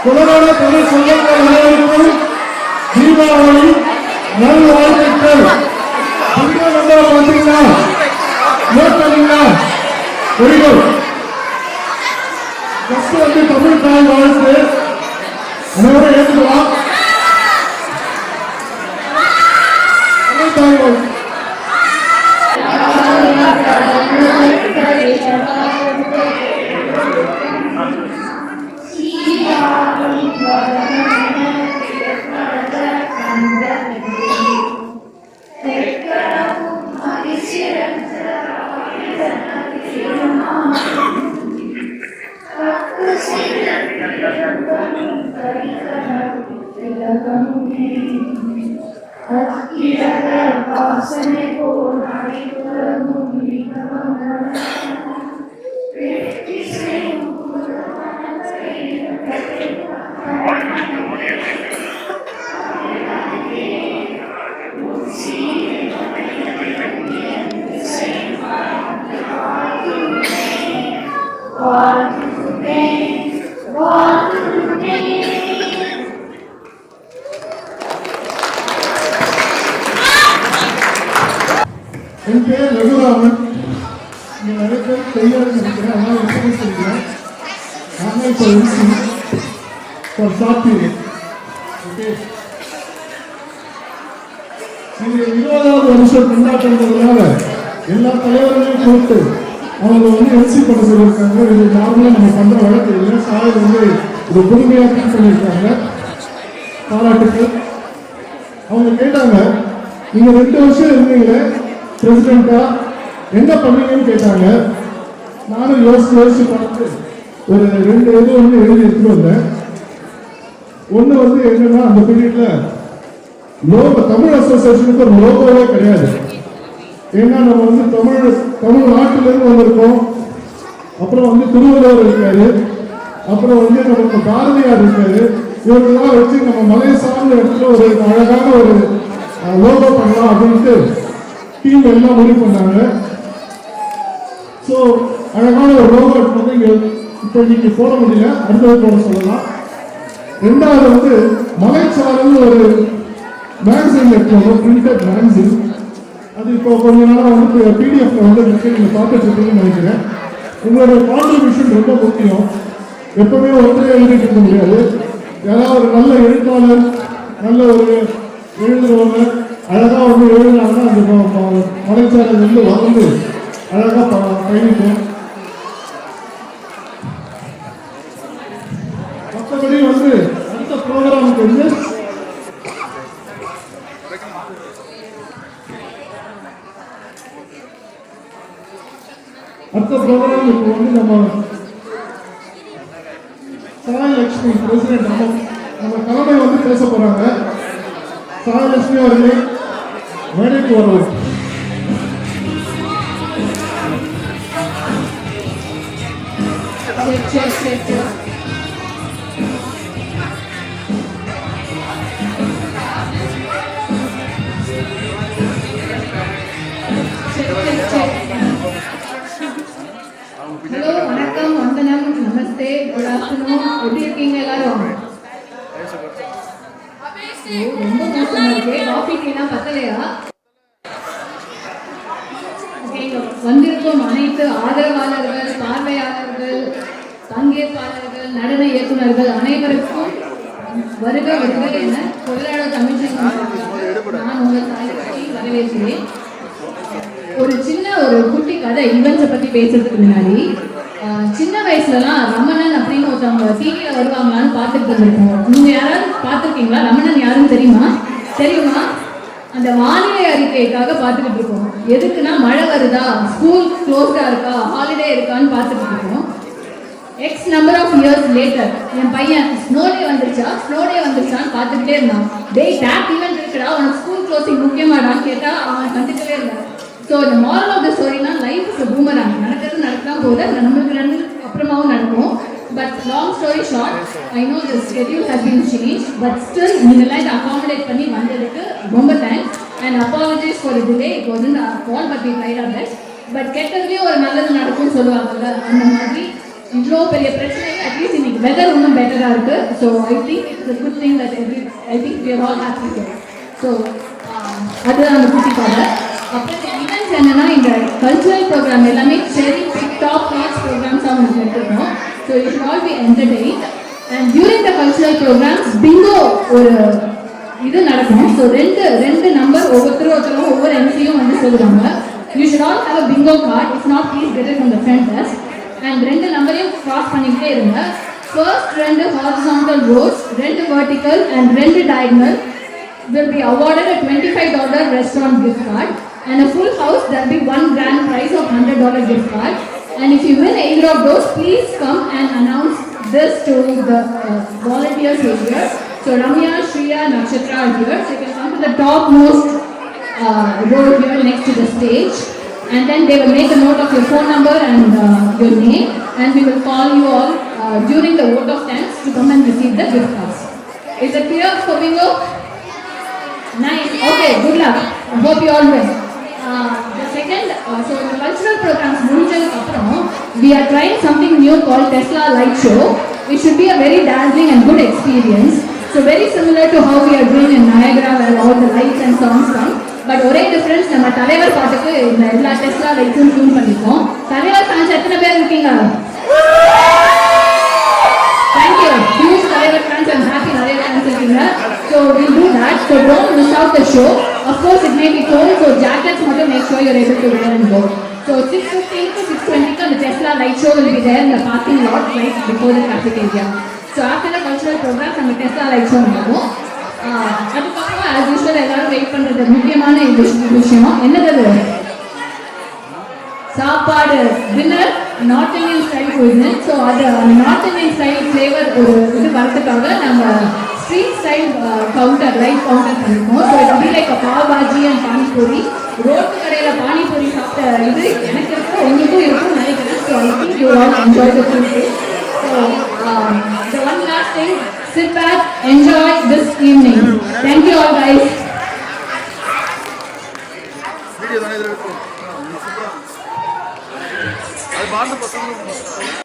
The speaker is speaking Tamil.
உலகோட தமிழ் சொந்தங்கள் அனைவருக்கும் தீபாவளி நல்வாழ்த்துக்கள். பார்த்தீங்களா? நோட் பண்ணீங்களா? Very good. ஃபர்ஸ்ட் வந்து தமிழ் தாய் வாழ்த்து அனைவரும் ஏற்றுக்கலாம். தமிழ் தாய் வாழ்த்து. என் பேர் ரகுராமன். நீங்கள் நிறைய பேர் தெரியாது நினைக்கிறேன். அதனால் இன்ட்ரடியூஸ் பண்ணிக்கிறேன். நாங்கள் இப்போ ஃபார் ஷார்ட் பீரியட். ஓகே, இது 20வது வருஷம் கொண்டாடுறதுனால எல்லா தலைவர்களையும் கூப்பிட்டு அவங்க வந்து எல்சி பண்ண சொல்லியிருக்காங்க. இது நார்மலாக நம்ம பண்ணுற வழக்கு இல்லை. சார் வந்து இது புதுமையாக சொல்லியிருக்காங்க. பாராட்டுக்கள். அவங்க கேட்டாங்க, நீங்கள் 2 வருஷம் இருந்தீங்களே பிரசிடென்ட்டா, என்ன பண்ணீங்கன்னு கேட்டாங்க. நானும் யோசிச்சு பார்த்து ஒரு 2 இது வந்து எழுதி எடுத்துட்டு வந்தேன். ஒன்று வந்து என்னன்னா, அந்த பீரியட்ல லோகோ, தமிழ் அசோசியேஷனுக்கு ஒரு லோகோவே கிடையாது. ஏன்னா நம்ம வந்து தமிழ்நாட்டிலிருந்து வந்திருக்கோம். அப்புறம் வந்து திருவள்ளுவர் இருக்காரு, அப்புறம் வந்து நமக்கு பாரதியார் இருக்காரு. இவர்களெல்லாம் வச்சு நம்ம மலை சார்ந்த இடத்துல ஒரு அழகான ஒரு லோகோ பண்ணலாம் அப்படின்ட்டு டீம் எல்லாம் முடிவு பண்ணாங்க. ஸோ அழகான ஒரு லோகோ வந்து இங்கே இப்போ இன்னைக்கு போட முடியல, அடுத்தது போட சொல்லலாம். 2வது வந்து மலைச்சாரல் ஒரு மேகசின் எடுத்துவோம், பிரிண்டட் மேகசின். அது இப்போ கொஞ்ச நாளாக வந்து பிடிஎஃப்ல வந்து நீங்கள் பார்த்துட்டு இருக்கீங்கன்னு நினைக்கிறேன். உங்களோட கான்ட்ரிபியூஷன் ரொம்ப முக்கியம். எப்பவுமே ஒன்றே எழுதிட்டு இருக்க முடியாது. யாராவது ஒரு நல்ல எழுத்தாளர், நல்ல ஒரு எழுதுறவங்க அழகாக வந்து எழுதுனாங்கன்னா அந்த மலைச்சாரல் வந்து வளர்ந்து அழகாக பயணிக்கும். மற்றபடி வந்து அடுத்த ப்ரோக்ராமுக்கு வந்து இப்போ வந்து நம்ம சாயலட்சுமி பிரசிடென்ட் நம்ம தலைமை வந்து பேச போறாங்க. சாயலட்சுமி அவர்களே மேடைக்கு வரவும். ஹலோ, வணக்கம், வந்தனம், நமஸ்தே, குட் ஆஃப்டர்நூன். எப்படி இருக்கீங்க எல்லாரும்? ரொம்ப மோசமா இருக்கு. காஃபி டீலாம் பத்தலையா? வந்திருக்கும் அனைத்து ஆதரவாளர்கள், பார்வையாளர்கள், பங்கேற்பாளர்கள், நடன இயக்குநர்கள் அனைவருக்கும் வருக வருக என கொள்ளாட தமிழ்ச்சங்கம் நான் உங்கள் தாய்க்கு வரவேற்கிறேன். ஒரு குட்டி கதை ஈவெண்ட்ஸை பற்றி பேசுறதுக்கு முன்னாடி, சின்ன வயசுலலாம் ரமணன் அப்படின்னு ஒருத்தவங்க டிவியில வருவாங்களான்னு பார்த்துட்டு இருந்திருக்கோம். நீங்க யாராவது பார்த்துருக்கீங்களா? ரமணன் யாருன்னு தெரியுமா? அந்த வானிலை அறிக்கைக்காக பார்த்துக்கிட்டு இருக்கோம். எதுக்குன்னா, மழை வருதா, ஸ்கூல் க்ளோஸ்டா இருக்கா, ஹாலிடே இருக்கான்னு பார்த்துட்டு இருக்கோம். X number of years later என் பையன் ஸ்னோடே வந்துருச்சான்னு பார்த்துக்கிட்டே இருந்தான். டேய், டேக் ஈவெண்ட் இருக்குடா, உனக்கு ஸ்கூல் க்ளோசிங் முக்கியமாடான்னு கேட்டா அவன் கண்டுக்கவே இல்லை. So the moral of the storyனா, லைஃப் இஸ் a boomerang. நடக்கலாம் போது நம்மளுக்கு அப்புறமாவும் நடக்கும். But long story short, I know the schedule has been change, but still நீங்களாம் இதை அகாமடேட் பண்ணி வந்ததுக்கு ரொம்ப thanks. And apologize for delay. It wasn't our fault, but we tried our best. But கெட்டதுலேயும் ஒரு நல்லது நடக்கும்னு சொல்லுவாங்கல்ல, அந்த மாதிரி இவ்வளோ பெரிய பிரச்சனை அட்லீஸ்ட் இன்னைக்கு வெதர் இன்னும் பெட்டராக இருக்கு. So I think it's a good thing that I think we are all happy here. So அதுதான் அந்த குட்டி கதை. அப்புறம் ஈவெண்ட்ஸ் என்னன்னா இந்த கல்ச்சுரல் ப்ரோக்ராம் எல்லாமே சரி டாப் நாட்ச் ப்ரோக்ராம்ஸாக உங்களுக்கு எடுத்துருக்கோம். So you should all be entertain. And during the cultural programs bingo ஒரு இது நடக்கும். ஸோ ரெண்டு நம்பர் ஒவ்வொருத்தரும் ஒவ்வொரு எம்சியும் வந்து சொல்லுவாங்க. You should all have a Bingo card. If not please get it from the front desk. And ரெண்டு நம்பரையும் கிராஸ் பண்ணிக்கிட்டே இருங்க. ஃபர்ஸ்ட் ரெண்டு ஹாரிசான்டல் ரோஸ், ரெண்டு வெர்டிக்கல் அண்ட் ரெண்டு diagonal will be awarded a $25 restaurant gift card, and a full house there will be one grand prize of $100 gift card. And if you win either of those, please come and announce this to the volunteers who are here. So Ramya, Shriya, Nakshatra are here. So you can come to the topmost row here next to the stage, and then they will make a note of your phone number and your name, and we will call you all during the vote of thanks to come and receive the gift cards. Is it clear for bingo? Nice. Okay, good luck. I hope you all win. The second, so the cultural programs முடிஞ்சதுக்கு அப்புறம் we are trying something new called Tesla Light Show. It should be a very dazzling and good experience. So very similar to how we are doing in Niagara where all the lights and sounds come. But ஒரே டிஃபரன்ஸ் நம்ம தலைவர் பாட்டுக்கு இந்த எல்லா டெஸ்லா லைட்ஸும் டியூன் பண்ணிருக்கோம். தலைவர் ஃபேன்ஸ் எத்தனை பேர் இருக்கீங்க? Thank you. Huge தலைவர் fans. I'm happy நிறைய fans இருக்கீங்க. So we'll do that. So don't miss out the show. Of course, it may be cold, so jackets மட்டும் make sure you're able to wear and go. So 6:15 to 6:20 the Tesla light show will be there in the parking lot right before the cafeteria. So after the cultural programs, நம்ம Tesla light show நடக்கும். அதுக்கப்புறம் as usual எல்லாரும் வெயிட் பண்றது முக்கியமான விஷயம் என்னது? சாப்பாடு dinner north Indian style cuisine. So அது நார்த் இந்தியன் ஸ்டைல் ஃப்ளேவர் ஒரு இது வரதுக்காக நம்ம street style counter light counter பண்ணியிருக்கோம். So it be like pav bhaji and panipuri. Road கடையில் பானிபூரி சாப்பிட்ட இது எனக்கு இருக்கும், உங்களுக்கும் இருக்கும் நினைக்கிறேன். So I think you all enjoy the food. So the one last thing, sit back, enjoy this evening. Thank you all guys. Video தானே இதில் இருக்கும் அது பார்த்து பசங்க